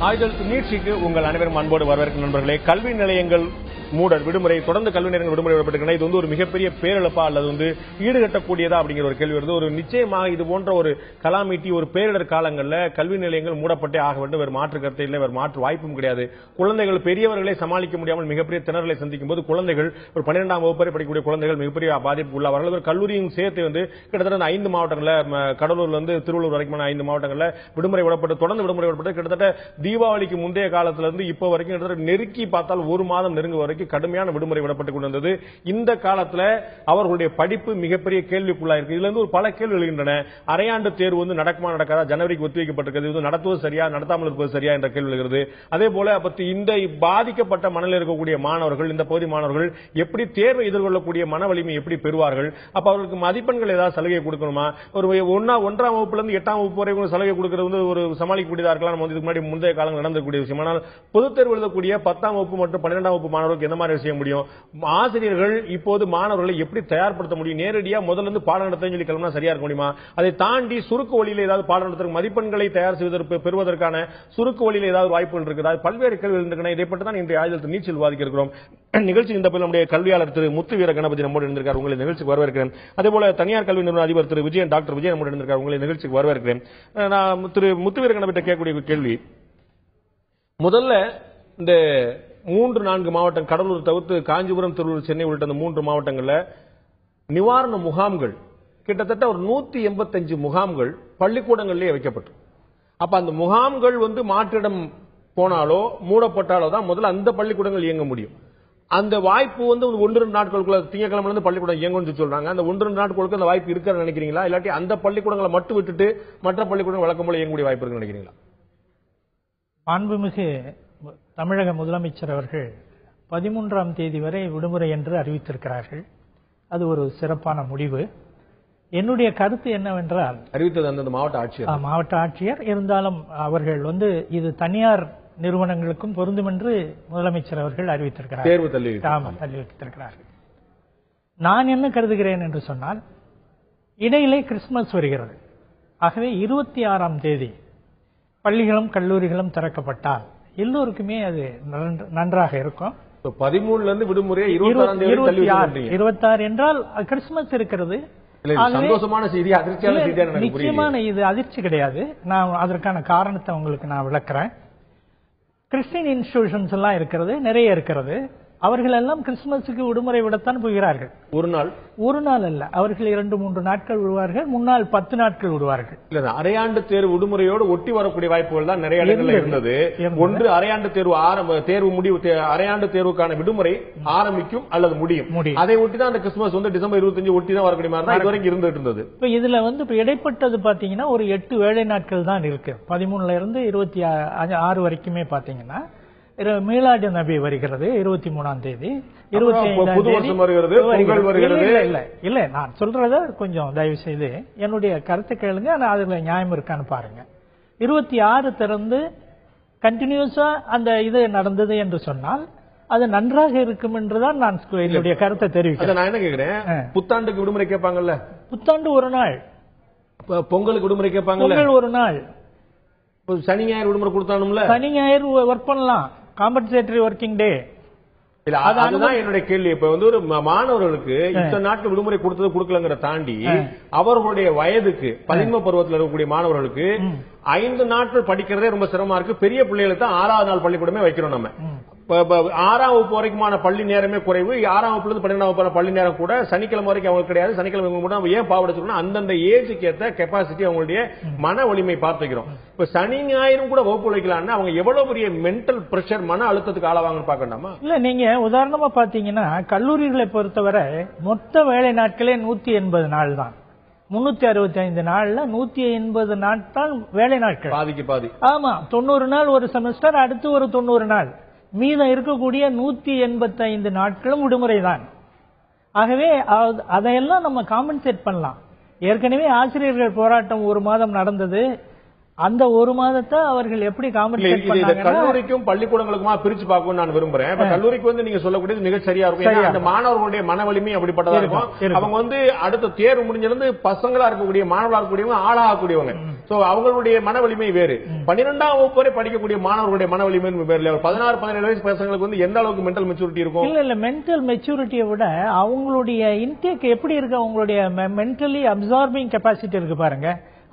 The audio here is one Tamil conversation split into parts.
ஆய்தல் நீட்சிக்கு உங்கள் அனைவரும் அன்போடு வரவேற்கும் நண்பர்களே. கல்வி நிலையங்கள் மூடல் விடுமுறை, தொடர்ந்து கல்வி நிலையங்கள் விடுமுறை விடப்பட்டிருக்கின்றன. இது ஒரு மிகப்பெரிய பேரிழப்பா அல்லது ஈடுகட்டக்கூடியதா அப்படிங்கிற ஒரு கேள்வி வருது. ஒரு நிச்சயமாக இது போன்ற ஒரு கலாமிட்டி, ஒரு பேரிடர் காலங்களில் கல்வி நிலையங்கள் மூடப்பட்டே ஆக வேண்டும். வேறு மாற்று கருத்தை இல்லை, வேறு மாற்று வாய்ப்பும் கிடையாது. குழந்தைகள் பெரியவர்களை சமாளிக்க முடியாமல் மிகப்பெரிய திணறலை சந்திக்கும் போது குழந்தைகள் ஒரு 12ஆம் வகுப்பு வரை படிக்கக்கூடிய குழந்தைகள் மிகப்பெரிய பாதிப்பு உள்ளார்கள். ஒரு கல்லூரியும் சேர்த்து கிட்டத்தட்ட 5 மாவட்டங்களில், கடலூர்ல இருந்து திருவள்ளூர் வரைக்கும் 5 மாவட்டங்களில் விடுமுறை விடப்பட்டு, தொடர்ந்து விடுமுறை விடப்பட்டு கிட்டத்தட்ட தீபாவளிக்கு முந்தைய காலத்திலிருந்து இப்போ வரைக்கும் கிட்டத்தட்ட நெருக்கி பார்த்தால் 1 மாதம் நெருங்க வரைக்கும் கடுமையான விடுமுறை விடப்பட்டுக் கொண்டிருந்தது. இந்த காலத்தில் அவர்களுடைய படிப்பு மிகப்பெரிய கேள்விக்குள்ளாயிருக்கு. இதுல இருந்து பல கேள்வி எழுகின்றன. அரையாண்டு தேர்வு நடக்குமா நடக்காதா, ஜனவரிக்கு ஒத்திவைக்கப்பட்டிருக்கிறது, நடத்துவது சரியா நடத்தாமல் இருப்பது சரியா என்ற கேள்வி எழுகிறது. அதே போல இந்த பாதிக்கப்பட்ட மனநிலை இருக்கக்கூடிய மாணவர்கள், இந்த பகுதி மாணவர்கள் எப்படி தேர்வை எதிர்கொள்ளக்கூடிய மன வலிமை எப்படி பெறுவார்கள்? அப்ப அவர்களுக்கு மதிப்பெண்கள் ஏதாவது சலுகை கொடுக்கணுமா? ஒரு 1ஆம் வகுப்பிலிருந்து 8ஆம் வகுப்பு வரை சலுகை கொடுக்கிறது ஒரு சமாளிக்கக்கூடியதா இருக்கலாம். நம்ம இதுக்கு முன்னாடி முந்தைய காலங்கள் நடந்தக்கூடிய விஷயம். ஆனால் பொதுத் தேர்வு எழுதக்கூடிய 10ஆம் வகுப்பு மற்றும் 12ஆம் வகுப்பு மாணவர்களுக்கு எந்த மாதிரி செய்ய முடியும்? ஆசிரியர்கள் இப்போது மாணவர்களை எப்படி தயார்படுத்த முடியும்? நேரடியா முதல்ல இருந்து பாடம் நடத்த சொல்லி கிளம்பினா சரியா இருக்க முடியுமா? அதை தாண்டி சுருக்கு வழியில் ஏதாவது பாடம் நடத்த மதிப்பெண்களை தயார் செய்வதற்கு பெறுவதற்கான சுருக்கு வழியில் ஏதாவது வாய்ப்புகள் இருக்குது? பல்வேறு கேள்விகள் இருக்கின்றன. இதை பற்றி தான் இன்றைய ஆய்தல் நீச்சல் விவாதிக்க இருக்கிறோம். நிகழ்ச்சி இந்த நம்முடைய கல்வியாளர் திரு முத்துவீர கணபதி நம்மோடு இருந்திருக்கார். உங்களை நிகழ்ச்சிக்கு வரவேற்கிறேன். அதேபோல தனியார் கல்வி நிறுவன அதிபர் திரு விஜயன், டாக்டர் விஜயன் நம்மோடு இருந்திருக்கார். உங்களை நிகழ்ச்சிக்கு வரவேற்கிறேன். நான் திரு முத்துவீர கணபதி கேட்கக்கூடிய கேள்வி, முதல்ல இந்த 3-4 மாவட்டம், கடலூர் தவிர்த்து காஞ்சிபுரம், திருவள்ளூர், சென்னை உள்ளிட்ட 3 மாவட்டங்களில் நிவாரண முகாம்கள், கிட்டத்தட்ட ஒரு 185 முகாம்கள் பள்ளிக்கூடங்களிலேயே வைக்கப்பட்டு, அப்ப அந்த முகாம்கள் மாற்றிடம் போனாலோ மூடப்பட்டாலோ தான் முதல்ல அந்த பள்ளிக்கூடங்கள் இயங்க முடியும். அந்த வாய்ப்பு 1-2 நாட்களுக்குள்ள, திங்கட்கிழமை பள்ளிக்கூடம் இயங்கும்னு சொல்றாங்க. அந்த 1-2 நாட்களுக்கு அந்த வாய்ப்பு இருக்கிறது நினைக்கிறீங்களா? இல்லாட்டி அந்த பள்ளிக்கூடங்களை மட்டும் விட்டுட்டு மற்ற பள்ளிக்கூடம் வழக்கம் போல இயங்கக்கூடிய வாய்ப்பு இருக்குன்னு நினைக்கிறீங்களா? மாண்புமிகு தமிழக முதலமைச்சர் அவர்கள் 13ஆம் தேதி வரை விடுமுறை என்று அறிவித்திருக்கிறார்கள். அது ஒரு சிறப்பான முடிவு. என்னுடைய கருத்து என்னவென்றால், அறிவித்தது அந்த மாவட்ட ஆட்சியர் இருந்தாலும் அவர்கள் இது தனியார் நிறுவனங்களுக்கும் பொருந்தும் என்று முதலமைச்சர் அவர்கள் அறிவித்திருக்கிறார்கள், தேர்வு தள்ளி வைத்திருக்கிறார்கள். நான் என்ன கருதுகிறேன் என்று சொன்னால், இடையிலே கிறிஸ்துமஸ் வருகிறது. ஆகவே 26ஆம் தேதி பள்ளிகளும் கல்லூரிகளும் திறக்கப்பட்டால் எல்லோருக்குமே அது நன்றாக இருக்கும். 13 இருந்து விடுமுறை 26 என்றால் கிறிஸ்துமஸ் இருக்கிறது. சந்தோஷமான செய்தி, அதிர்ச்சியான செய்தி. நிச்சயமான இது அதிர்ச்சி கிடையாது. நான் அதற்கான காரணத்தை உங்களுக்கு நான் விளக்குறேன். கிறிஸ்டியன் இன்ஸ்டிடியூஷன்ஸ் எல்லாம் இருக்கிறது, நிறைய இருக்கிறது. அவர்கள் எல்லாம் கிறிஸ்துமஸுக்கு விடுமுறை விடத்தான் போகிறார்கள். ஒரு நாள் அல்ல, அவர்கள் 2-3 நாட்கள் விடுவார்கள், முன்னாள் 10 நாட்கள் விடுவார்கள். அரையாண்டு தேர்வு விடுமுறையோடு ஒட்டி வரக்கூடிய வாய்ப்புகள் தான் நிறைய இடங்களில் இருந்தது. ஒன்று, அரையாண்டு தேர்வு முடிவு, அரையாண்டு தேர்வுக்கான விடுமுறை ஆரம்பிக்கும் அல்லது முடியும். அதை ஒட்டி தான் அந்த கிறிஸ்துமஸ் டிசம்பர் 25 ஒட்டி தான் வரக்கூடிய மாதிரி தான் இதுவரைக்கும் இருந்துட்டு இருந்தது. இப்ப இதுல இப்ப இடைப்பட்டது பாத்தீங்கன்னா ஒரு 8 வேலை நாட்கள் தான் இருக்கு. 13ல இருந்து 26 வரைக்குமே பாத்தீங்கன்னா மீலாது நபி வருகிறது 23ஆம் தேதி, 25ஆம் தேதி. இல்ல நான் சொல்றத கொஞ்சம் தயவு செய்து என்னுடைய கருத்தை கேளுங்க, அதுல நியாயம் இருக்கான்னு பாருங்க. 26 திறந்து கண்டினியூஸா அந்த இது நடந்தது என்று சொன்னால் அது நன்றாக இருக்கும் என்றுதான் நான் என்னுடைய கருத்தை தெரிவிக்கிறேன். நான் என்ன கேக்குறேன், புத்தாண்டுக்கு விடுமுறை கேட்பாங்கல்ல, புத்தாண்டு ஒரு நாள், பொங்கலுக்கு விடுமுறை கேட்பாங்க, பொங்கல் ஒரு நாள், சனி ஞாயிறு விடுமுறை கொடுத்தானும்ல, சனி ஞாயிறு ஒர்க் பண்ணலாம், காம்பன்சேட்டரி ஒர்க்கிங் டே. அதுதான் என்னுடைய கேள்வி. இப்ப ஒரு மாணவர்களுக்கு இத்தனை நாட்கள் விடுமுறை கொடுத்தது கொடுக்கலங்கிற தாண்டி அவர்களுடைய வயதுக்கு 13 பருவத்தில் இருக்கக்கூடிய மாணவர்களுக்கு 5 நாட்கள் படிக்கிறதே ரொம்ப சிரமமா இருக்கு. பெரிய பிள்ளைகளுக்கு தான் 6வது நாள் பள்ளிக்கூடமே வைக்கிறோம். நம்ம 6ஆம் வகுப்பு வரைக்குமான பள்ளி நேரமே குறைவு. 6ஆம் வகுப்புல இருந்து 12ஆம் வகுப்பு பள்ளி நேரம் கூட சனிக்கிழமை வரைக்கும் அவங்களுக்கு கிடையாது. சனிக்கிழமை கூட ஏன் பாவடிச்சிருக்கோம், அந்தந்த ஏஜுக்கு ஏற்ற கெப்பாசிட்டி அவங்களுடைய மன வலிமை பார்த்துக்கிறோம். இப்ப சனி ஞாயிறும் கூட வகுப்பு வைக்கலாம்னா அவங்க எவ்வளவு பெரிய மென்டல் பிரஷர், மன அழுத்தத்துக்கு ஆளாவாங்கன்னு பாக்கண்டாமா? இல்ல, நீங்க உதாரணமா பாத்தீங்கன்னா கல்லூரிகளை பொறுத்தவரை மொத்த வேலை நாட்களே 180 நாள் தான். 365 நாள்ல 180 நாட்கள் வேலை நாட்கள், பாதிக்கு பாதி. ஆமா, 90 நாள் ஒரு செமஸ்டர், அடுத்து ஒரு 90 நாள், மீதம் இருக்கக்கூடிய 185 நாட்களும் விடுமுறை தான். ஆகவே அதையெல்லாம் நம்ம காம்பன்சேட் பண்ணலாம். ஏற்கனவே ஆசிரியர்கள் போராட்டம் 1 மாதம் நடந்தது. அந்த ஒரு மாதத்தை அவர்கள் எப்படி காம்பன்சேட் பண்ணாங்க? கல்லூரிக்கும் பள்ளிக்கூடங்களுக்குமா பிரிச்சு பார்க்கணும் நான் விரும்புறேன். கல்லூரிக்கு வந்து நீங்க சொல்லக்கூடியது மிக சரியா இருக்கும். அந்த மாணவர்களுடைய மன வலிமை அப்படிப்பட்டதா இருக்கும். அவங்க வந்து அடுத்த தேர்வு முடிஞ்சிருந்து பசங்களா இருக்கக்கூடிய மாணவர்களா இருக்கக்கூடியவங்க ஆளாகக்கூடியவங்க. அவங்களுடைய மன வலிமை வேறு. 12ஆம் வகுப்பு வரை படிக்கக்கூடிய மாணவர்களுடைய மன வலிமை வேறு. 16-17 வயசு பசங்களுக்கு வந்து எந்த அளவுக்கு மென்டல் மெச்சூரிட்டி இருக்கும்? இல்ல மென்டல் மெச்சூரிட்டியை விட அவங்களுடைய இன்டேக் எப்படி இருக்கு, அவங்களுடைய மென்டலி அப்சார்பிங் கெப்பாசிட்டி இருக்கு பாருங்க,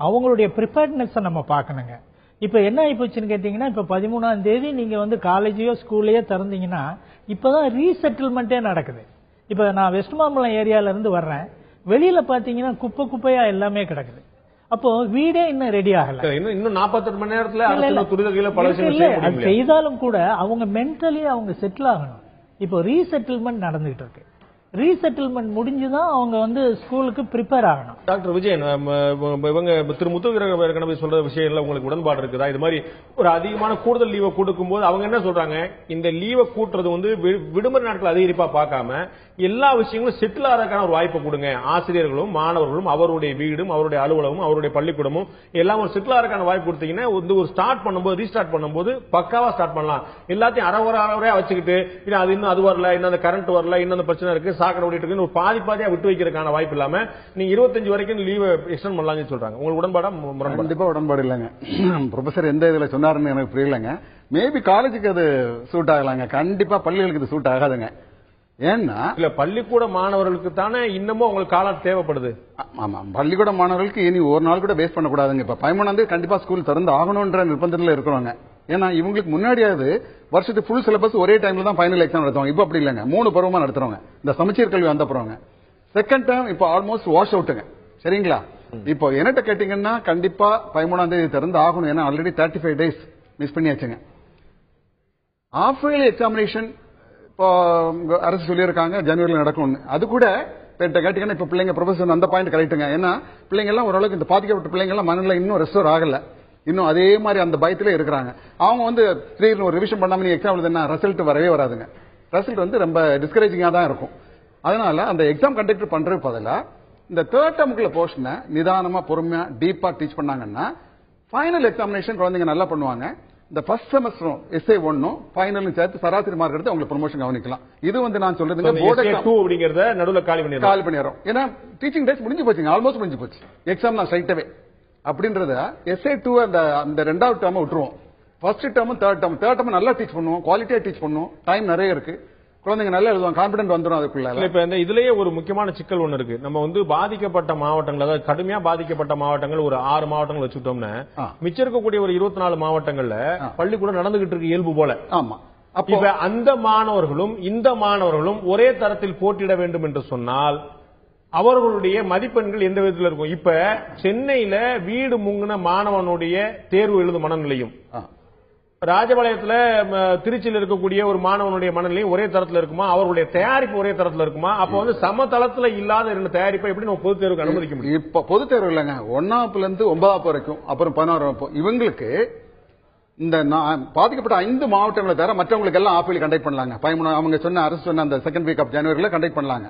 அவங்களுடைய ப்ரிப்பேர்ட்னஸ் நம்ம பார்க்கணுங்க. இப்ப என்ன ஆயிப்போச்சுன்னு கேட்டீங்கன்னா, இப்ப 13ஆம் தேதி நீங்க வந்து காலேஜையோ ஸ்கூல்லையோ திறந்தீங்கன்னா இப்பதான் ரீசெட்டில்மெண்டே நடக்குது. இப்ப நான் வெஸ்ட் மாம்பலம் ஏரியால இருந்து வர்றேன், வெளியில பாத்தீங்கன்னா குப்பையா எல்லாமே கிடக்குது. அப்போ வீடே இன்னும் ரெடி ஆகல. இன்னும் 48 மணி நேரத்துல செய்தாலும் கூட அவங்க மென்டலி அவங்க செட்டில் ஆகணும். இப்போ ரீசெட்டில்மெண்ட் நடந்துகிட்டு இருக்கு. ரீசெட்டில்மெண்ட் முடிஞ்சுதான் அவங்க வந்து ஸ்கூலுக்கு ப்ரிப்பேர் ஆகணும். டாக்டர் விஜயன், இவங்க திரு முத்துவீரகணபதி சொல்ற விஷயங்கள்ல உங்களுக்கு உடன்பாடு இருக்குதா? இது மாதிரி ஒரு அதிகமான கூடுதல் லீவை கொடுக்கும் போது அவங்க என்ன சொல்றாங்க, இந்த லீவை கூட்டுறது வந்து விடுமுறை நாட்கள் அதிகரிப்பா பார்க்காம எல்லா விஷயங்களும் செட்டில் ஆகிறதுக்கான ஒரு வாய்ப்பை கொடுங்க. ஆசிரியர்களும் மாணவர்களும் அவருடைய வீடும் அவருடைய அலுவலகமும் அவருடைய பள்ளிக்கூடமும் எல்லாம் ஒரு செட்டில் ஆகிறதுக்கான வாய்ப்பு கொடுத்தீங்கன்னா ஒரு ஸ்டார்ட் பண்ணும்போது ரீஸ்டார்ட் பண்ணும்போது பக்காவா ஸ்டார்ட் பண்ணலாம். எல்லாத்தையும் அறவரையா வச்சுக்கிட்டு அது இன்னும் அது வரல, இன்னும் அந்த கரண்ட் வரல, இன்னும் அந்த பிரச்சனை இருக்கு, சாக்கடை ஓடிட்டு இருக்கு, ஒரு பாதியா விட்டு வைக்கிறதுக்கான வாய்ப்பு இல்லாம நீங்க 25 வரைக்கும் லீவை எக்ஸ்டெண்ட் பண்ணலாம்னு சொல்றாங்க. உங்களுக்கு உடன்பாடா? கண்டிப்பா உடன்பாடு இல்லைங்க. ப்ரொஃபசர் எந்த இதுல சொன்னாருன்னு எனக்கு புரியலங்க. மேபி காலேஜுக்கு அது சூட் ஆகலாங்க, கண்டிப்பா பள்ளிகளுக்கு இது சூட் ஆகாதுங்க. ஏன்னா இல்ல பள்ளிக்கூட மாணவர்களுக்கு தானே இன்னமும் உங்களுக்கு காலம் தேவைப்படுது. ஆமா, பள்ளிக்கூட மாணவர்களுக்கு இனி ஒரு நாள் கூட வேஸ்ட் பண்ணக்கூடாதுங்க. இப்ப 13ஆம் தேதி கண்டிப்பா ஸ்கூல் திறந்து ஆகணும்ன்ற நிர்பந்தத்தில் இருக்கிறாங்க. ஏன்னா இவங்களுக்கு முன்னாடியாவது வருஷத்துக்கு ஃபுல் சிலபஸ் ஒரே டைம்ல தான் ஃபைனல் எக்ஸாம் நடத்துவாங்க. இப்ப அப்படி இல்லைங்க, 3 பருவமா நடத்துறவங்க. இந்த சமச்சீர் கல்வி வந்த போறவங்க செகண்ட் டைம் இப்ப ஆல்மோஸ்ட் வாஷ் அவுட்டுங்க. சரிங்களா? இப்போ என்னட்ட கேட்டீங்கன்னா கண்டிப்பா 13ஆம் தேதி திறந்து ஆகணும். ஏன்னா ஆல்ரெடி 35 டேஸ் மிஸ் பண்ணியாச்சுங்க. ஆஃப் இயர்லி எக்ஸாமினேஷன் இப்போ அரசு சொல்லியிருக்காங்க ஜனவரியில் நடக்கும். அது கூட கேட்டீங்கன்னா இப்ப பிள்ளைங்க ப்ரொஃபசர் அந்த பாயிண்ட் கரெக்டுங்க. ஏன்னா பிள்ளைங்க எல்லாம் ஓரளவுக்கு இந்த பாதிக்கப்பட்ட பிள்ளைங்க எல்லாம் மனநிலை இன்னும் ரெஸ்டோர் ஆகல, இன்னும் அதே மாதிரி அந்த பயத்திலே இருக்கிறாங்க. அவங்க வந்து திடீர்னு ஒரு ரிவிஷன் பண்ணாம நீ எக்ஸாம் எழுதுனா ரிசல்ட் வரவே வராதுங்க. ரிசல்ட் வந்து ரொம்ப டிஸ்கரேஜிங்கா தான் இருக்கும். அதனால அந்த எக்ஸாம் கண்டக்ட் பண்றது பதிலா இந்த தேர்ட் டேர்முக்குள்ள போர்ஷனை நிதானமா பொறுமையா டீப்பா டீச் பண்ணாங்கன்னா ஃபைனல் எக்ஸாமினேஷன் குழந்தைங்க நல்லா பண்ணுவாங்க. இந்த ஃபர்ஸ்ட் செமஸ்டரும் எஸ்ஏ 1 ஃபைனல் சேர்த்து சராசரி மார்க் எடுத்து அவங்களுக்கு ப்ரமோஷன் கவனிக்கலாம். இது வந்து நான் சொல்றதுங்க போர்டு எக்ஸாம் 2 அப்படிங்கறத நடுவுல காலி பண்ணிடுறோம். ஏன்னா டீச்சிங் டேஸ் முடிஞ்சு போச்சுங்க, ஆல்மோஸ்ட் முடிஞ்சு போச்சு. எக்ஸாம் நான் ஸ்ட்ரைட்டாவே அப்படின்றத எஸ்ஏ 2 அந்த ரெண்டாவது டேர்ம் விட்டுருவோம். ஃபர்ஸ்ட் டேர்ம் தேர்ட் டேர்ம் நல்லா டீச் பண்ணுவோம், குவாலிட்டியா டீச் பண்ணுவோம். டைம் நிறைய இருக்கு, குழந்தைங்க நல்லா எழுதுவாங்க, கான்பிடன்ட் வந்துடும் அதுக்குள்ள. இப்ப இந்த இதுலயே ஒரு முக்கியமான சிக்கல் ஒண்ணு இருக்கு. நம்ம வந்து பாதிக்கப்பட்ட மாவட்டங்கள், அதாவது கடுமையா பாதிக்கப்பட்ட மாவட்டங்கள் ஒரு 6 மாவட்டங்கள் வச்சுட்டோம்னா மிச்சம் இருக்கக்கூடிய ஒரு 24 மாவட்டங்கள்ல பள்ளிக்கூடம் நடந்துகிட்டு இருக்கு இயல்பு போல. ஆமா, இப்ப அந்த மாணவர்களும் இந்த மாணவர்களும் ஒரே தரத்தில் போட்டியிட வேண்டும் என்று சொன்னால் அவர்களுடைய மதிப்பெண்கள் எந்த விதத்தில் இருக்கும்? இப்ப சென்னையில வீடு முங்கின மாணவனுடைய தேர்வு எழுதும் மனநிலையும் ராஜபாளையத்துல திருச்சியில் இருக்கக்கூடிய ஒரு மாணவனுடைய மனநிலையும் ஒரே தரத்தில் இருக்குமா? அவருடைய தயாரிப்பு ஒரே தரத்தில் இருக்குமா? அப்ப வந்து சமதளத்துல இல்லாத 2 தயாரிப்பை எப்படி நம்ம பொது தேர்வுக்கு அனுமதிக்க முடியும்? இப்ப பொது தேர்வு இல்லைங்க, 1ஆம் இருந்து 9ஆம் வரைக்கும், அப்புறம் 11ஆம் வகுப்பு. இவங்களுக்கு இந்த பாதிக்கப்பட்ட 5 மாவட்டங்களை தவிர மற்றவங்களுக்கு எல்லாம் ஆப்பிள் கண்டக்ட் பண்ணலாங்க. அவங்க சொன்ன அரசு சொன்ன அந்த செகண்ட் வீக் ஆஃப் ஜனவரியில கண்டக்ட் பண்ணலாங்க.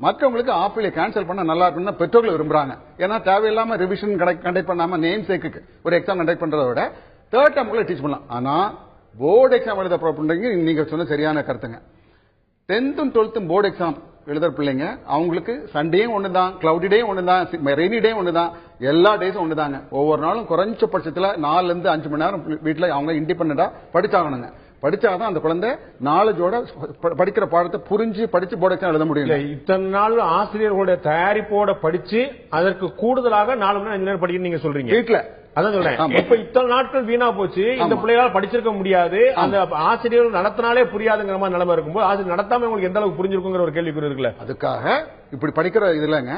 மற்றவங்களுக்கு ஆப்பிளை கேன்சல் பண்ண நல்லா இருக்குன்னு பெற்றோர்கள் விரும்புறாங்க. ஏன்னா தேவையில்லாம ரிவிஷன் கண்டக்ட் பண்ணாம நேம் சேக்கு ஒரு எக்ஸாம் கண்டக்ட் பண்றதை விட தேர்ட் டேர்முக்குள்ள டீச் பண்ணலாம். ஆனா போர்டு எக்ஸாம் எழுத பண்றீங்க, நீங்க சொன்ன சரியான கருத்துங்க. 10th and 12th board exam எழுதுற பிள்ளைங்க அவங்களுக்கு சண்டேயும் ஒண்ணுதான், கிளவுடி டே ஒண்ணுதான், ரெய்னி டே ஒண்ணுதான், எல்லா டேஸும் ஒண்ணுதாங்க. ஒவ்வொரு நாளும் குறைஞ்சபட்சத்துல 4 இருந்து 5 மணி நேரம் வீட்டுல அவங்க இண்டிபெண்டா படிச்சாகணுங்க. படிச்சாதான் அந்த குழந்தை நாலேஜோட படிக்கிற பாடத்தை புரிஞ்சு படிச்சு போர்டு எக்ஸாம் எழுத முடியும். இத்தனை நாள் ஆசிரியர்களுடைய தயாரிப்போட படிச்சு அதற்கு கூடுதலாக 4 மணி நேரம் 5 நேரம் படிக்கணும் நீங்க சொல்றீங்க வீட்டுல. அதான் சொல்றேன். இப்ப இத்தனை நாட்கள் வீணா போச்சு, இந்த பிள்ளைகளால் படிச்சிருக்க முடியாது, அந்த ஆசிரியர்கள் நடத்தினாலே புரியாதுங்கிற மாதிரி நிலைமை இருக்கும்போது ஆசிரியர் நடத்தாம உங்களுக்கு எந்த அளவுக்கு புரிஞ்சிருக்குங்கிற ஒரு கேள்விக்குறி இருக்குல்ல. அதுக்காக இப்படி படிக்கிற இதுலங்க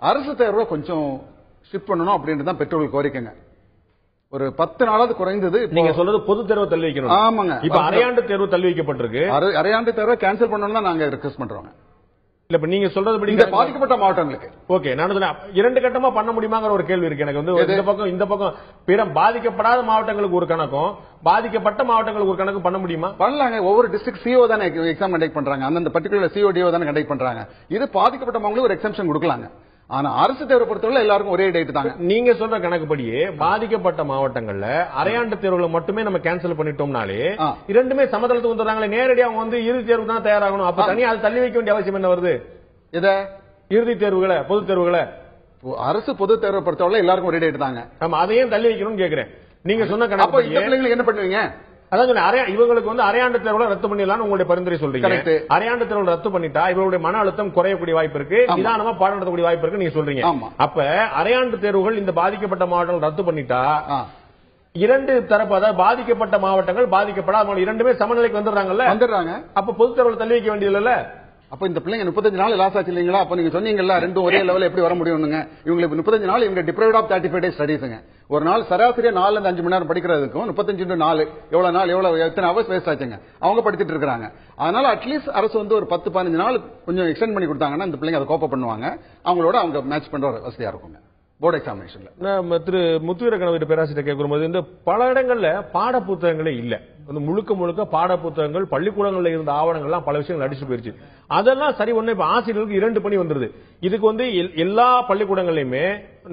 அரசு தேர்வை கொஞ்சம் ஷிஃப்ட் பண்ணணும் அப்படின்ட்டு தான் பெற்றோர்கள் கோரிக்கைங்க. ஒரு 10 நாளாவது குறைந்தது. நீங்க சொல்றது பொது தேர்வு தள்ளி வைக்கணும். ஆமாங்க. இப்ப அரையாண்டு தேர்வு தள்ளி வைக்கப்பட்டிருக்கு. அரையாண்டு தேர்வை கேன்சல் பண்ணணும் தான் நாங்க ரிக்வெஸ்ட் பண்றோம். இல்ல இப்ப நீங்க சொல்றது பாதிக்கப்பட்ட மாவட்டங்களுக்கு ஓகே. நான் 2 கட்டமா பண்ண முடியுமாங்கிற ஒரு கேள்வி இருக்கு எனக்கு. வந்து இந்த பக்கம் பிற பாதிக்கப்படாத மாவட்டங்களுக்கு ஒரு கணக்கும் பாதிக்கப்பட்ட மாவட்டங்களுக்கு ஒரு கணக்கு பண்ண முடியுமா? பண்ணலாங்க. ஒவ்வொரு டிஸ்ட்ரிக்ட் சிஓ தானே எக்ஸாம் கண்டக்ட் பண்றாங்க, அந்த பர்டிகுலர் சிஓ டிஓ தானே கண்டக்ட் பண்றாங்க. இது பாதிக்கப்பட்ட மாவட்டங்களுக்கு ஒரு எக்ஸம்ஷன் கொடுக்கலாங்க. ஆனா அரசு தேர்வை பொறுத்தவரை எல்லாருக்கும் ஒரே டேட் தாங்க. நீங்க சொல்ற கணக்குப்படியே பாதிக்கப்பட்ட மாவட்டங்கள்ல அரையாண்டு தேர்வுகளை மட்டுமே நம்ம கேன்சல் பண்ணிட்டோம்னாலே இரண்டுமே சமதளத்துக்கு வந்துடுறாங்களே, நேரடியாக அவங்க வந்து இறுதி தேர்வு தான் தயாராகணும். அப்ப தனியா அது தள்ளி வைக்க வேண்டிய அவசியம் என்ன வருது? இத இறுதி தேர்வுகளை, பொது தேர்வுகளை அரசு பொது தேர்வை பொறுத்தவரை எல்லாருக்கும் ஒரே டேட் தாங்க. ஆமா, அதையும் தள்ளி வைக்கணும்னு கேக்குறேன். நீங்க சொன்ன கணக்கு பிள்ளைங்களுக்கு என்ன பண்ணுவீங்க? அதாவது இவங்களுக்கு வந்து அரையாண்டு தேர்வுல ரத்து பண்ணிடலாம் உங்களுடைய பரிந்துரை சொல்றீங்க. அரையாண்டு தேர்வுல ரத்து பண்ணிட்டா இவருடைய மன அழுத்தம் குறையக்கூடிய வாய்ப்பு இருக்கு, நிதானமா பாடம் நடத்தக்கூடிய வாய்ப்பு இருக்கு நீங்க சொல்றீங்க. அப்ப அரையாண்டு தேர்வுகள் இந்த பாதிக்கப்பட்ட மாவட்டங்கள் ரத்து பண்ணிட்டா இரண்டு தரப்பு, அதாவது பாதிக்கப்பட்ட மாவட்டங்கள் பாதிக்கப்படாத இரண்டுமே சமநிலைக்கு வந்துடுறாங்கல்ல. அப்ப பொது தேர்வுல தள்ளி வைக்க வேண்டியது இல்ல. அப்ப இந்த பிள்ளைங்க 35 நாள் லாஸ் ஆச்சு இல்லீங்களா? அப்ப நீங்க சொன்னீங்கல்ல ரெண்டும் ஒரே லெவல்ல எப்படி வர முடியும்னுங்க. இவங்களுக்கு 35 நாள் இவங்க டிப்ரைவ்ட் ஆஃப் 35 டேஸ் ஸ்டடீஸ்ங்க. ஒரு நாள் சராசரியா 4 ல 5 மணி நேரம் படிக்கிறதுக்கும் 35 × 4 எவ்வளவு நாள், எத்தனை ஹவர்ஸ் வேஸ்ட் ஆச்சுங்க. அவங்க படிச்சிட்டு இருக்காங்க. அதனால அட்லீஸ்ட் அரசு வந்து ஒரு 10-15 நாள் கொஞ்சம் எக்ஸ்டெண்ட் பண்ணி கொடுத்தாங்கன்னா இந்த பிள்ளைங்க அதை கோப்ப பண்ணுவாங்க. அவங்களோட அவங்க மேட்ச் பண்ற வசதியா இருக்குங்க போர்டு எக்ஸாமினேஷன்ல. திரு முத்துவீரக்கணவர் பேராசிரியர் கேட்கும்போது இந்த பல இடங்கள்ல பாட புத்தகங்களே இல்ல, முழுக்க பாட புத்தகங்கள் பள்ளிக்கூடங்கள்ல இருந்த ஆவணங்கள்லாம் பல விஷயங்கள் அடிச்சு போயிருச்சு. அதெல்லாம் சரி ஒண்ணு. இப்ப ஆசிரியர்களுக்கு 2 பணி வந்துருது. இதுக்கு வந்து எல்லா பள்ளிக்கூடங்களையுமே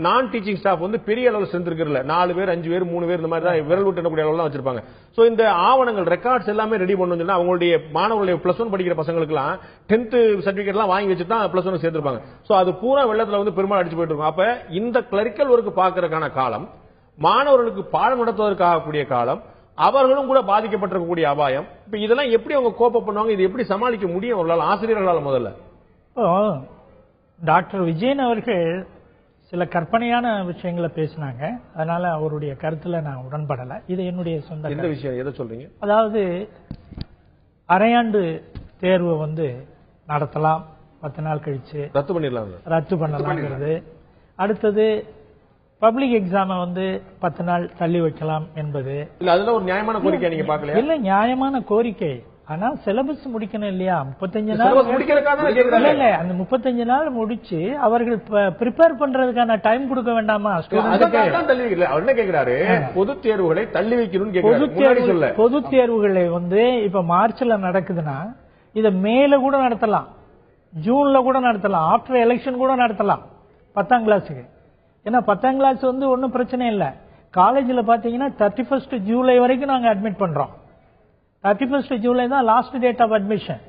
நான் டீச்சிங் ஸ்டாஃப் வந்து பெரிய அளவில் செஞ்சிருக்கிறதுல 4 பேர் 5 பேர் 3 பேர் இந்த மாதிரி தான் விரல் விட்டக்கூடிய அளவு தான் வச்சிருப்பாங்க. சோ இந்த ஆவணங்கள் ரெக்கார்ட்ஸ் எல்லாமே ரெடி பண்ணணும். அவங்களுடைய மாணவர்களுடைய +1 படிக்கிற பசங்களுக்கு எல்லாம் 10th சர்டிபிகேட் எல்லாம் வாங்கி வச்சுட்டு தான் +1 சேர்த்திருப்பாங்க. சோ அது பூரா வெள்ளத்துல வந்து பெருமாள் அடிச்சு போயிட்டு இருக்கும். அப்ப இந்த கிளரிக்கல் ஒர்க் பாக்குறதுக்கான காலம், மாணவர்களுக்கு பாடம் நடத்துவதற்காகக்கூடிய காலம், அவர்களும் கூட பாதிக்கப்பட்டிருக்கக்கூடிய அபாயம். இப்ப இதெல்லாம் எப்படி அவங்க கோப்ப பண்ணுவாங்க? இது எப்படி சமாளிக்க முடியும் அவர்களால், ஆசிரியர்களால்? முதல்ல டாக்டர் விஜயன் அவர்கள் சில கற்பனையான விஷயங்களை பேசினாங்க. அதனால அவருடைய கருத்துல நான் உடன்படல. இது என்னுடைய சொந்த எந்த விஷயம், எதை சொல்றீங்க? அதாவது அரையாண்டு தேர்வை வந்து நடத்தலாம், 10 நாள் கழிச்சு ரத்து பண்ணலாம்ங்கிறது. அடுத்தது பப்ளிக் எக்ஸாம வந்து 10 நாள் தள்ளி வைக்கலாம் என்பது அதெல்லாம் ஒரு நியாயமான கோரிக்கை. நீங்க பாக்கல? இல்ல, நியாயமான கோரிக்கை. ஆனா சிலபஸ் முடிக்கணும் இல்லையா? 35 நாள் இல்ல, அந்த 35 நாள் முடிச்சு அவர்கள் ப்ரிப்பேர் பண்றதுக்கான டைம் கொடுக்க வேண்டாமா? என்ன கேக்குறாரு, பொது தேர்வுகளை தள்ளி வைக்கணும். பொது தேர்வுகளை வந்து இப்ப மார்ச்ல நடக்குதுன்னா இத மேல கூட நடத்தலாம், ஜூன்ல கூட நடத்தலாம், ஆஃப்டர் எலெக்ஷன் கூட நடத்தலாம் 10ஆம் கிளாஸுக்கு. ஏன்னா 10ஆம் கிளாஸ் வந்து ஒன்னும் பிரச்சனை இல்ல. காலேஜ்ல பாத்தீங்கன்னா 31 ஜூலை வரைக்கும் நாங்க அட்மிட் பண்றோம். 31 ஜூலை தான் லாஸ்ட் டேட் ஆஃப் அட்மிஷன்.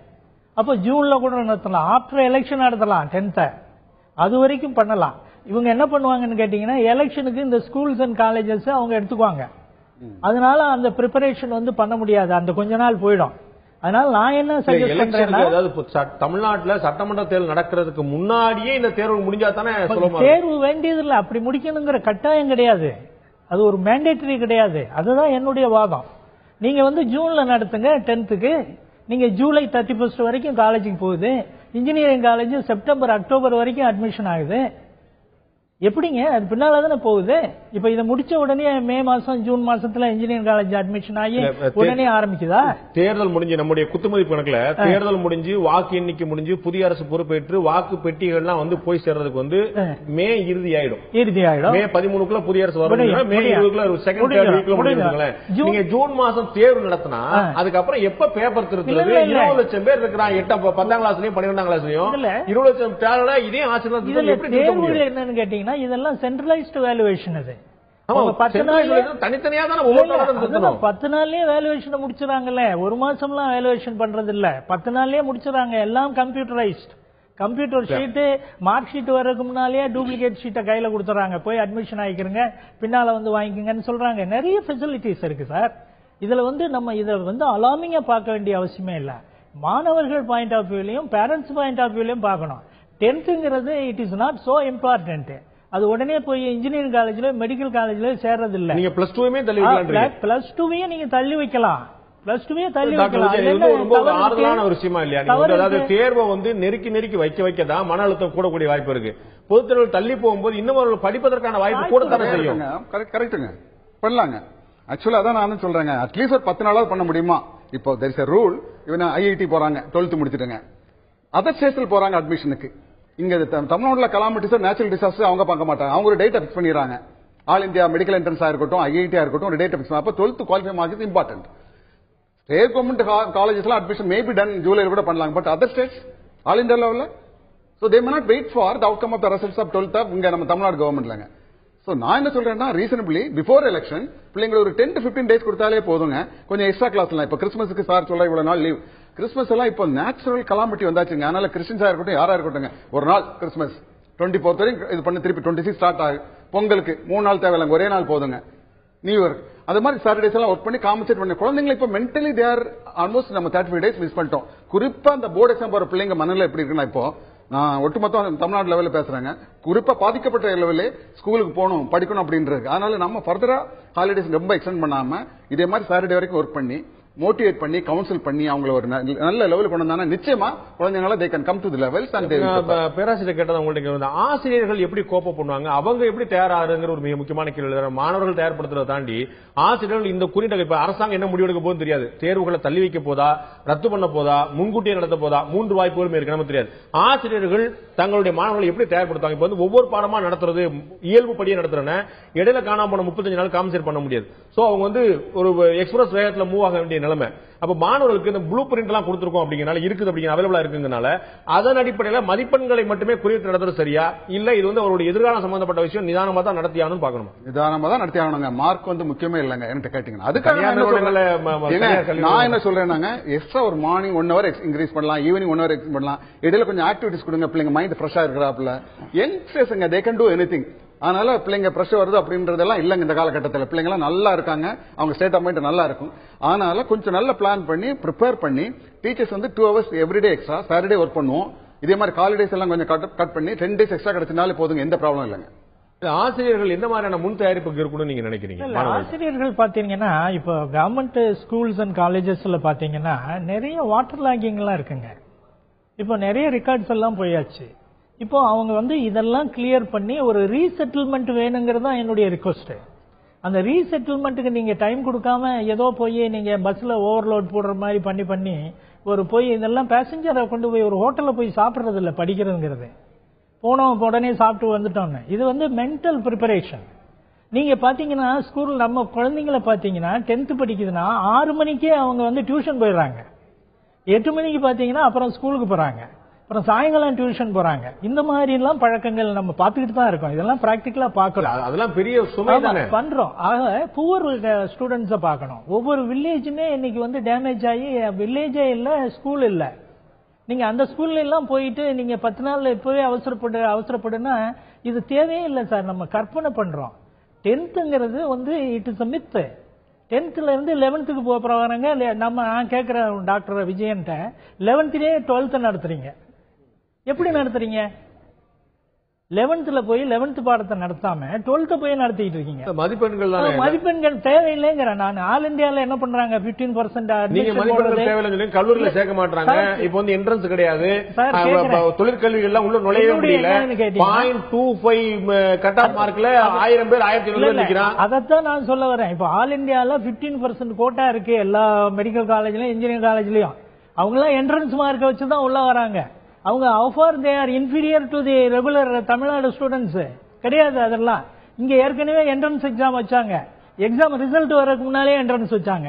அப்போ ஜூன்ல கூட நடத்தலாம், ஆஃப்டர் எலெக்ஷன் நடத்தலாம் 10th. அது வரைக்கும் பண்ணலாம். இவங்க என்ன பண்ணுவாங்கன்னு கேட்டீங்கன்னா எலெக்ஷனுக்கு இந்த ஸ்கூல்ஸ் அண்ட் காலேஜஸ் அவங்க எடுத்துக்குவாங்க. அதனால அந்த ப்ரிப்பரேஷன் வந்து பண்ண முடியாது, அந்த கொஞ்ச நாள் போயிடும். அதனால நான் என்ன சஜஸ்ட் பண்றேன்னா, தமிழ்நாட்டில் சட்டமன்ற தேர்தல் நடக்கிறதுக்கு முன்னாடியே இந்த தேர்வு முடிஞ்சா தானே தேர்வு வேண்டியது இல்ல, அப்படி முடிக்கணுங்கிற கட்டாயம் கிடையாது, அது ஒரு மேண்டேட்டரி கிடையாது. அதுதான் என்னுடைய வாதம். நீங்க வந்து ஜூன்ல நடத்துங்க 10th. நீங்க ஜூலை 31 வரைக்கும் காலேஜுக்கு போகுது. இன்ஜினியரிங் காலேஜ் செப்டம்பர் அக்டோபர் வரைக்கும் அட்மிஷன் ஆகுது. எப்படிங்க அது பின்னால தானே போகுது? இப்ப இதை முடிச்ச உடனே மே மாசம் ஜூன் மாசத்துல இன்ஜினியரிங் காலேஜ் அட்மிஷன் ஆகி உடனே ஆரம்பிக்குதா? தேர்தல் முடிஞ்சு நம்முடைய குத்துமதிப்பு கணக்குல தேர்தல் முடிஞ்சு வாக்கு எண்ணிக்கை முடிஞ்சு புதிய அரசு பொறுப்பேற்று வாக்கு பெட்டிகள்லாம் வந்து போய் சேர்றதுக்கு வந்து மே இறுதி ஆயிடும். மே 13க்குள்ள புதிய அரசு வரும். மே 20க்குள்ள ஒரு செகண்ட் தேர்ட் வீக்ல முடிஞ்சுங்களேன். நீங்க ஜூன் மாசம் தேர்வு நடத்தினா அதுக்கப்புறம் எப்ப பேப்பர் திருத்துறது? 20 லட்சம் பேர் இருக்கிறாங்க 10ஆம் கிளாஸ்லயும் 12ஆம் கிளாஸ்லயும் 20 லட்சம் தேர்தல இதே ஆசிரியர் எப்படி என்னன்னு கேட்டீங்கன்னா இதெல்லாம் சென்ட்ரலைஸ்டு வேல்யூவேஷன். அது 10 நாள்லயே வேல்யூவேஷன் முடிச்சுறாங்கல்ல, ஒரு மாசம்லாம் வேல்யூவேஷன் பண்றது இல்ல, 10 நாள்லயே முடிச்சுறாங்க. எல்லாம் computerised. Computer sheet, mark sheet வர்றதுக்கு முன்னாலேயே டூப்ளிகேட் ஷீட்டை கையில கொடுத்துறாங்க, போய் அட்மிஷன் ஆகிக்கிறங்க, பின்னால வந்து வாங்கிக்கங்கன்னு சொல்றாங்க. நிறைய ஃபெசிலிட்டிஸ் இருக்கு சார். இதுல வந்து நம்ம இதை வந்து அலார்மிங்கா பார்க்க வேண்டிய அவசியமே இல்ல. மாணவர்கள் பாயிண்ட் ஆஃப் வியூலையும் பேரண்ட்ஸ் பாயிண்ட் ஆஃப் வியூலையும் பார்க்கணும். 10th it is not so important. அது உடனே போய் இன்ஜினியரிங் காலேஜ்ல மெடிக்கல் காலேஜ்ல சேர்றது இல்ல. நீங்க +2 தள்ளி வைக்கலாம். +2 நீங்க தள்ளி வைக்கலாம். +2 தள்ளி வைக்கலாம். ஆறுதலான ஒரு விஷயமா இல்லையா? அதாவது தேர்வை வந்து நெருக்கி வைக்கதான் மன அழுத்தம் கூடக்கூடிய வாய்ப்பு இருக்கு. பொதுத் தேர்வு தள்ளி போகும்போது இன்னும் படிப்பதற்கான வாய்ப்பு கூட தானே செய்யும். கரெக்டுங்க, பண்ணலாங்க. ஆக்சுவலா அதான் நானும் சொல்றேங்க. அட்லீஸ்ட் ஒரு 10 நாளாவது பண்ண முடியுமா? இப்போ there is a rule. இவன் ஐஐடி போறாங்க, 12th முடிச்சிட்டுங்க, அதர் ஸ்டேட்ல போறாங்க அட்மிஷனுக்கு. இங்க தமிழ்நாட்டுல கலாமிட்டிஸ் நேச்சுரல் டிசாஸ்டர் அவங்க பார்க்க மாட்டாங்க. அவங்க ஒரு டேட்டா பிக்ஸ் பண்ணிடுறாங்க. ஆல் இந்தியா மெடிக்கல் என்ட்ரன்ஸா இருக்கட்டும், ஐஐடியா இருக்கட்டும், ஒரு டேட்டா பிக்ஸ். அப்ப 12th qualify mark is important. State government காலேஜஸ்ல அட்மிஷன் மேபி டன் ஜூலைல கூட பண்ணலாம். But other states all India லெவல்ல So they may not wait for the outcome of the results of 12th of இங்க நம்ம தமிழ்நாடு கவர்மெண்ட்லங்க. சோ நான் என்ன சொல்றேன்னா ரீசனபிளி பிஃபோர் எலெக்ஷன் பிள்ளைங்க ஒரு 10 to 15 டேஸ் கொடுத்தாலே போதுங்க. கொஞ்சம் எக்ஸ்ட்ரா கிளாஸ்லாம் இப்ப கிறிஸ்மஸ்க்கு சார் சொல்ல இவ்வளவு நாள் லீவ். கிறிஸ்மஸ் எல்லாம் இப்போ நேச்சுரல் கலாமிட்டி வந்தாச்சுங்க. அதனால கிறிஸ்டியன்ஸா இருக்கட்டும் யாரா இருக்கட்டும் ஒரு நாள் கிறிஸ்மஸ் 24 வரைக்கும் இது பண்ணி திருப்பி 26 ஸ்டார்ட் ஆகுது. பொங்கலுக்கு 3 நாள் தேவையில்லைங்க, ஒரே நாள் போதுங்க. நியூ இயர் அது மாதிரி சாட்டர்டேஸ் எல்லாம் ஒர்க் பண்ணி காம்பன்சேட் பண்ணி குழந்தைங்களை இப்ப மென்டலி தே ஆர் ஆல்மோஸ்ட் நம்ம 35 டேஸ் மிஸ் பண்ணிட்டோம். குறிப்பா அந்த போர்டு எக்ஸாம் போற பிள்ளைங்க மனநிலை எப்படி இருக்குன்னா இப்போ நான் ஒட்டுமொத்தம் தமிழ்நாடு லெவலில் பேசுறாங்க. குறிப்பா பாதிக்கப்பட்ட லெவலில் ஸ்கூலுக்கு போகணும் படிக்கணும் அப்படின்றது. அதனால நம்ம ஃபர்தரா ஹாலிடேஸ் ரொம்ப எக்ஸ்டெண்ட் பண்ணாம இதே மாதிரி சாட்டர்டே வரைக்கும் ஒர்க் பண்ணி மோட்டிவேட் பண்ணி கவுன்சில் பண்ணி அவங்கள ஒரு நல்ல லெவலுக்கு கொண்டு வந்தாங்கன்னா நிச்சயமா குழந்தைங்கள they can come to the levels and they will. பேராசிரியர் கேட்டது உங்கள்ட்ட ஆசிரியர்கள் எப்படி கோப்ப பண்ணுவாங்க, அவங்க எப்படி தயாராகுங்கிற ஒரு மிக முக்கியமான கேள்வி. மாணவர்கள் தயார்படுத்துறதை தாண்டி ஆசிரியர்கள் இந்த குறித்த இப்ப அரசாங்கம் என்ன முடிவெடுக்க போதும் தெரியாது. தேர்வுகளை தள்ளி வைக்க போதா, ரத்து பண்ண போதா, முன்கூட்டியே நடத்த போதா, 3 வாய்ப்புகளும் இருக்கு நமக்கு தெரியாது. ஆசிரியர்கள் தங்களுடைய மாணவர்களை எப்படி தயார்படுத்துவாங்க? இப்ப ஒவ்வொரு பாடமா நடத்துறது இயல்புப்படியே நடத்துறேன்னா இடையில காணாம போன 35 நாள் காம்பன்சேட் பண்ண முடியாது. சோ அவங்க ஒரு எக்ஸ்பிரஸ் வேகத்துல மூவ் ஆக வேண்டிய நிலைமை. அப்ப மாணவர்களுக்கு இந்த ப்ளூ பிரிண்ட் எல்லாம் கொடுத்திருக்கோம் அப்படிங்கனால இருக்குது அப்படிங்க அவைலபிளா இருக்குங்கனால அதன் அடிப்படையில் மதிப்பெண்களை மட்டுமே குறித்து நடத்துறது சரியா இல்ல இது அவருடைய எதிர்காலம் சம்பந்தப்பட்ட விஷயம் நிதானமா தான் நடத்தியானு பார்க்கணும். நிதானமா தான் நடத்தி ஆகணுங்க. மார்க் முக்கியமே இல்லைங்க என்கிட்ட கேட்டீங்கன்னா. அதுக்காக நான் என்ன சொல்றேன்னாங்க எக்ஸ்ட்ரா ஒரு மார்னிங் 1 hour இன்க்ரீஸ் பண்ணலாம், ஈவினிங் 1 hour எக்ஸ்டெண்ட் பண்ணலாம். இடையில கொஞ்சம் ஆக்டிவிட்டிஸ் கொடுங்க, பிள்ளைங்க மைண்ட் ஃப்ரெஷ்ஷா இருக்கிறாப்ல. யங்ஸ்டர்ஸ்ங்க தே கேன் டு எனிதிங். அதனால பிள்ளைங்க பிரஷர் வருது அப்படின்றதெல்லாம் இல்லங்க. இந்த காலகட்டத்தில் பிள்ளைங்க எல்லாம் நல்லா இருக்காங்க, அவங்க ஸ்டேட் ஆஃப் மைண்ட் நல்லா இருக்கும். அதனால கொஞ்சம் நல்ல பிளான் பண்ணி ப்ரிப்பேர் பண்ணி teachers 2 hours everyday extra Saturday work பண்ணுவோம். இதே மாதிரி ஹாலிடேஸ் எல்லாம் கொஞ்சம் கட் பண்ணி 10 days எக்ஸ்ட்ரா கிடைச்சினாலே போதுங்க, எந்த ப்ராப்ளம் இல்லைங்க. ஆசிரியர்கள் எந்த மாதிரியான முன் தயாரிப்பு இருக்கணும்னு நீங்க நினைக்கிறீங்க? ஆசிரியர்கள் பாத்தீங்கன்னா இப்போ கவர்மெண்ட் ஸ்கூல்ஸ் அண்ட் காலேஜஸ்ல பாத்தீங்கன்னா நிறைய வாட்டர் லாகிங் எல்லாம் இருக்குங்க. இப்போ நிறைய ரெக்கார்ட்ஸ் எல்லாம் போயாச்சு. இப்போ அவங்க இதெல்லாம் கிளியர் பண்ணி ஒரு ரீசெட்டில்மெண்ட் வேணுங்கிறது தான் என்னுடைய ரிக்வஸ்ட். அந்த ரீசெட்டில்மெண்ட்டுக்கு நீங்க டைம் கொடுக்காம ஏதோ போய் நீங்க பஸ்ல ஓவர்லோட் போடுற மாதிரி பண்ணி ஒரு போய் இதெல்லாம் பேசஞ்சரை கொண்டு போய் ஒரு ஹோட்டல்ல போய் சாப்பிடுறது இல்ல படிக்கிறதுங்கிறது. போனோம் உடனே சாப்பிட்டு வந்துட்டோம். இது மென்டல் ப்ரிப்பரேஷன். நீங்க பாத்தீங்கன்னா ஸ்கூல் நம்ம குழந்தைங்களை பாத்தீங்கன்னா 10th படிக்குதுன்னா 6 மணிக்கே அவங்க டியூஷன் போயிடுறாங்க. 8 மணிக்கு பாத்தீங்கன்னா அப்புறம் ஸ்கூலுக்கு போறாங்க, அப்புறம் சாயங்காலம் டியூஷன் போறாங்க. இந்த மாதிரி எல்லாம் பழக்கங்கள் நம்ம பாத்துக்கிட்டு தான் இருக்கோம். இதெல்லாம் பிராக்டிகலா பாக்கணும். அதெல்லாம் பெரிய சுமை பண்றோம். ஆக புவர் ஸ்டூடெண்ட்ஸ பாக்கணும். ஒவ்வொரு வில்லேஜுமே இன்னைக்கு டேமேஜ் ஆகி வில்லேஜே இல்ல, ஸ்கூல் இல்ல. நீங்க அந்த ஸ்கூல்ல எல்லாம் போயிட்டு நீங்க 10 நாள் இப்பவே அவசரப்படுனா இது தேவையே இல்லை சார். நம்ம கற்பனை பண்றோம். 10ங்கிறது it is a myth. 10th இருந்து 11th போறாங்க. நான் கேட்கிறேன் டாக்டர் விஜயன்ட்ட 11th 12th நடத்துறீங்க, எப்படி நடத்துறீங்க? 11th போய் 11th பாடத்தை நடத்தாம 12th போய் நடத்திட்டு இருக்கீங்க. மதிப்பெண்கள் தேவையில்லைங்கிற நான். ஆல் இந்தியால என்ன பண்றாங்க 15% கல்லூரியில சேர்க்க மாட்டாங்க. இப்போ என்ட்ரன்ஸ் கிடையாது, தொழிற்கல்வி எல்லாம் உள்ள நுழைய முடியல. 0.25 கட் ஆஃப் மார்க்ல 1000 பேர் 1500 நிக்கிறான். அதைத்தான் நான் சொல்ல வரேன். இப்போ ஆல் இந்தியால 15% கோட்டா இருக்கு எல்லா மெடிக்கல் காலேஜ்லயும் இன்ஜினியரிங் காலேஜ்லயும். அவங்க எல்லாம் என்ட்ரன்ஸ் மார்க்கை வச்சுதான் உள்ள வராங்க. அவங்க how far they are inferior to the regular Tamil Nadu students கிடையாது. அதெல்லாம் இங்க ஏற்கனவே என்ட்ரன்ஸ் எக்ஸாம் வச்சாங்க. எக்ஸாம் ரிசல்ட் வரதுக்கு முன்னாலே என்ட்ரன்ஸ் வச்சாங்க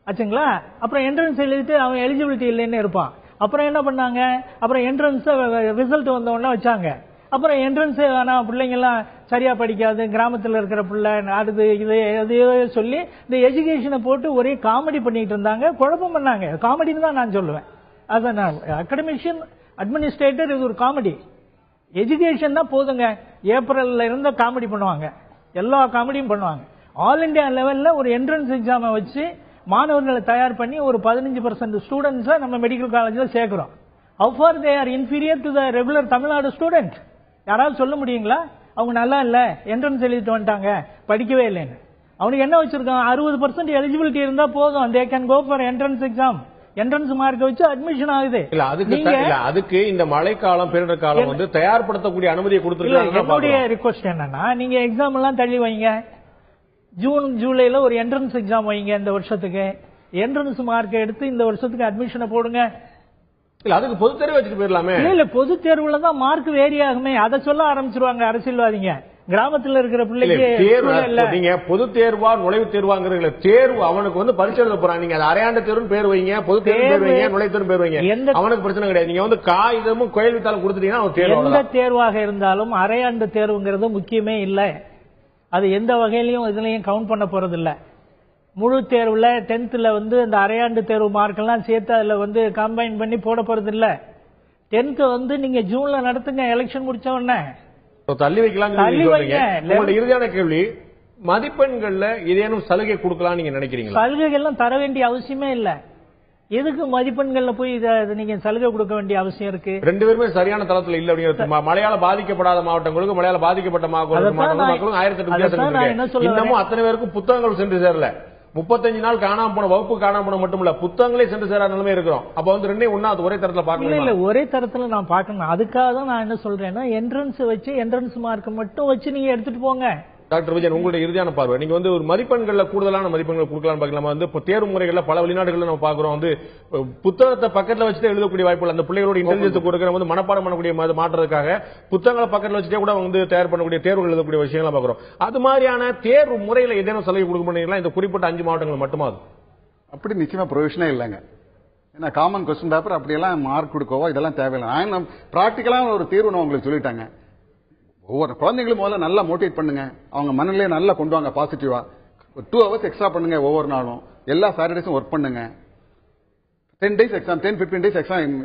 ஆச்சுங்களா. அப்புறம் என்ட்ரன்ஸ் எழுதிட்டு அவன் எலிஜிபிலிட்டி இல்லைன்னு இருப்பான். அப்புறம் என்ன பண்ணாங்க, அப்புறம் என்ட்ரன்ஸ் ரிசல்ட் வந்த உடனே வச்சாங்க. அப்புறம் என்ட்ரன்ஸ் வேணாம், பிள்ளைங்க எல்லாம் சரியா படிக்காது, கிராமத்தில் இருக்கிற பிள்ளை அது இதையோ சொல்லி இந்த எஜுகேஷனை போட்டு ஒரே காமெடி பண்ணிட்டு இருந்தாங்க, குழப்பம் பண்ணாங்க. காமெடின்னு தான் நான் சொல்லுவேன். அதான் நான் அகடமிஷியன் அட்மினிஸ்ட்ரேட்டர் இது ஒரு காமெடி. எஜுகேஷன் தான் போதுங்க. ஏப்ரல்ல இருந்து காமெடி பண்ணுவாங்க, எல்லா காமெடியும் பண்ணுவாங்க. ஆல் இந்தியா லெவல்ல ஒரு என்ட்ரன்ஸ் எக்ஸாமை வச்சு மாணவர்களை தயார் பண்ணி ஒரு 15% ஸ்டூடெண்ட்ஸை நம்ம மெடிக்கல் காலேஜில் சேர்க்கிறோம். How far they are inferior to the regular Tamil Nadu student? யாராவது சொல்ல முடியுங்களா? அவங்க நல்லா இல்ல, என்ட்ரன்ஸ் எழுதிட்டு வந்துட்டாங்க, படிக்கவே இல்லைன்னு. அவனுக்கு என்ன வச்சிருக்கான், 60% எலிஜிபிலிட்டி இருந்தா போதும், they can go for entrance exam. Entrance mark வச்சு அட்மிஷன் ஆகுது. அதுக்கு இந்த மழைக்காலம் பேரிடர் காலம் தயார்படுத்தக்கூடிய அனுமதியை கொடுத்துருக்காங்க. என்னுடைய ரிக்வெஸ்ட் என்னன்னா, நீங்க எக்ஸாம் எல்லாம் தள்ளி வைங்க. ஜூன் ஜூலைல ஒரு என்ட்ரன்ஸ் எக்ஸாம் வைங்க. இந்த வருஷத்துக்கு என்ட்ரன்ஸ் மார்க் எடுத்து இந்த வருஷத்துக்கு அட்மிஷனை போடுங்க. இல்ல அதுக்கு பொது தேர்வு வச்சுட்டு போயிடலாமே. இல்ல பொது தேர்வுல தான் மார்க் வேரி ஆகுமே. அதை சொல்ல ஆரம்பிச்சிருவாங்க அரசியல்வாதிங்க. கிராமத்துல இருக்கிற பிள்ளைக்கு நீங்க பொது தேர்வா நுழைவுத் தேர்வாங்கிறீங்களா? தேர்வு அவனுக்கு வந்து பரிசு எழுத போறான். நீங்க அரையாண்டு தேர்வு பேர் வைங்க, பொது தேர்வு பேர் வைங்க, நுழைவுத் தேர்வு பேர் வைங்க, அவனுக்கு பிரச்சனை கிடையாது. நீங்க வந்து காகிதமும் கேள்வித்தாளும் கொடுத்துட்டீங்கன்னா எந்த தேர்வாக இருந்தாலும் அரையாண்டு தேர்வுங்கிறது முக்கியமே இல்லை. அது எந்த வகையிலையும் இதுலயும் கவுண்ட் பண்ண போறது இல்ல. முழு தேர்வுல 10th வந்து இந்த அரையாண்டு தேர்வு மார்க் எல்லாம் சேர்த்து அதுல வந்து கம்பைன் பண்ணி போட போறது இல்ல. 10th வந்து நீங்க ஜூன்ல நடத்துங்க, எலெக்ஷன் முடிச்ச உடனே தள்ளி வைக்கலாம். உங்களுடைய இறுதியான கேள்வி, மதிப்பெண்கள்ல ஏதேனும் சலுகை கொடுக்கலாம் நீங்க நினைக்கிறீங்களா? சலுகை எல்லாம் தர வேண்டிய அவசியமே இல்ல. எதுக்கு மதிப்பெண்கள்ல போய் நீங்க சலுகை கொடுக்க வேண்டிய அவசியம் இருக்கு? ரெண்டு பேருமே சரியான தளத்துல இல்ல அப்படிங்கிறது. மலையாள பாதிக்கப்படாத மாவட்டங்களுக்கும் மலையாள பாதிக்கப்பட்ட மாவட்டங்களுக்கும் 1008 வித்தியாசம். இன்னமும் அத்தனை பேருக்கும் புத்தகங்கள் சென்று சேரல. 35 நாள் காணாம போன, வகுப்பு காணாம போன மட்டும் இல்ல, புத்தகங்களே சென்று சேராத நிலைமை இருக்கிறோம். அப்ப வந்து ரெண்டையும் ஒண்ணா ஒரே தரத்துல பாக்கணும். இல்ல ஒரே தரத்துல நான் பாக்கணும். அதுக்காக தான் நான் என்ன சொல்றேன்னா, என்ட்ரன்ஸ் வச்சு என்ட்ரன்ஸ் மார்க் மட்டும் வச்சு நீங்க எடுத்துட்டு போங்க. டாக்டர் விஜயன், உங்களுடைய இறுதியான பார்வை, நீங்க வந்து ஒரு மதிப்பெண்கள்ல கூடுதலான மதிப்பெண்கள் கொடுக்கலாம் பார்க்கலாம். வந்து தேர்வு முறைகள்ல பல வெளிநாடுகள்ல நம்ம பாக்குறோம், வந்து புத்தகத்தை பக்கத்துல வச்சுட்டு எழுதக்கூடிய வாய்ப்புகள், அந்த பிள்ளைகளோட இன்டெலிஜென்ஸ் கொடுக்கிற வந்து மனப்பாடம் பண்ணக்கூடிய மாற்றத்துக்காக புத்தகங்களை பக்கத்துல வச்சுட்டே கூட வந்து தயார் பண்ணக்கூடிய தேர்வுகள் எழுதக்கூடிய விஷயங்களை பாக்குறோம். அது மாதிரியான தேர்வு முறையில ஏதேனும் சலுகை கொடுக்க முடியுங்களா? இந்த குறிப்பிட்ட 5 மாவட்டங்கள் மட்டுமா? அப்படி நிச்சயமா ப்ரொவிஷனே இல்லைங்க. ஏன்னா காமன் கொஸ்டின் பேப்பர் அப்படியெல்லாம் மார்க் கொடுக்கவோ இதெல்லாம் தேவையில்லை. பிராக்டிக்கலா ஒரு தீர்வு நான் உங்களுக்கு சொல்லிட்டாங்க. ஒவ்வொரு குழந்தைங்களும் முதல்ல நல்லா மோட்டிவேட் பண்ணுங்க, அவங்க மனநிலையை நல்லா கொண்டு வாங்க பாசிட்டிவா. 2 hours எக்ஸ்ட்ரா பண்ணுங்க ஒவ்வொரு நாளும், எல்லா சாட்டர்டேஸும் ஒர்க் பண்ணுங்க. 10 days exam, 10-15 days exam,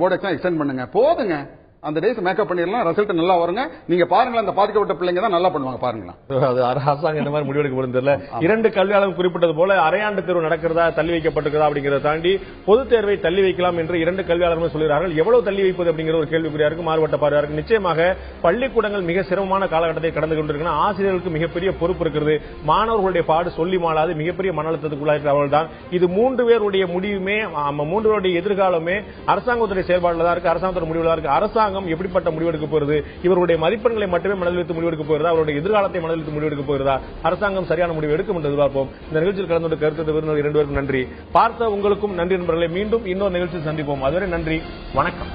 board exam extend பண்ணுங்க. போதுங்க, அந்த டேஸ் மேக்கப் பண்ணிடலாம், ரிசல்ட் நல்லா வருங்க. நீங்க பாருங்களேன், அந்த பாதிக்கப்பட்ட பிள்ளைங்க தான் நல்லா பண்ணுவாங்க பாருங்களேன். அது அரசாங்கம் இந்த மாதிரி முடிவெடுக்க போறது தெரியல. 2 கல்வியாளர்கள் குறிப்பிட்டது போல அரையாண்டு தேர்வு நடக்கிறதா, தள்ளி வைக்கப்பட்டிருக்கிறதா அப்படிங்கறத தாண்டி பொது தேர்வை தள்ளி வைக்கலாம் என்று 2 கல்வியாளர்கள் சொல்கிறார்கள். எவ்வளவு தள்ளி வைப்பது அப்படிங்கிற ஒரு கேள்விக்குறியா இருக்கு, மாறுபட்ட பார்வையா இருக்கு. நிச்சயமாக பள்ளிக்கூடங்கள் மிக சிரமமான காலகட்டத்தை கடந்து கொண்டிருக்கின்றன. ஆசிரியர்களுக்கு மிகப்பெரிய பொறுப்பு இருக்கிறது. மாணவர்களுடைய பாடு சொல்லி மாளாது மிகப்பெரிய மன அழுத்தத்துக்குள்ளாயிருக்கிறவர்கள் தான். இது 3 பேருடைய முடிவுமே, 3 பேருடைய எதிர்காலமே அரசாங்கத்துடைய செயல்பாடுல தான் இருக்கு, அரசாங்கத்தோட முடிவுல இருக்கு. அரசாங்கம் எப்படிப்பட்ட முடிவெடுக்க போகிறது? இவருடைய மதிப்பெண்களை மட்டுமே மனதில் வைத்து முடிவெடுக்க போகிறதா, அவருடைய எதிர்காலத்தை மனதில் வைத்து முடிவெடுக்க போகிறதா? அரசாங்கம் சரியான முடிவு எடுக்கும் என்று எதிர்பார்ப்போம். இந்த நிகழ்ச்சியில் கலந்து கொண்டு கருத்து விருந்தினர் 2 பேருக்கும் நன்றி. பார்த்த உங்களுக்கும் நன்றி நண்பர்களே. மீண்டும் இன்னொரு நிகழ்ச்சியில் சந்திப்போம். அதுவரை நன்றி, வணக்கம்.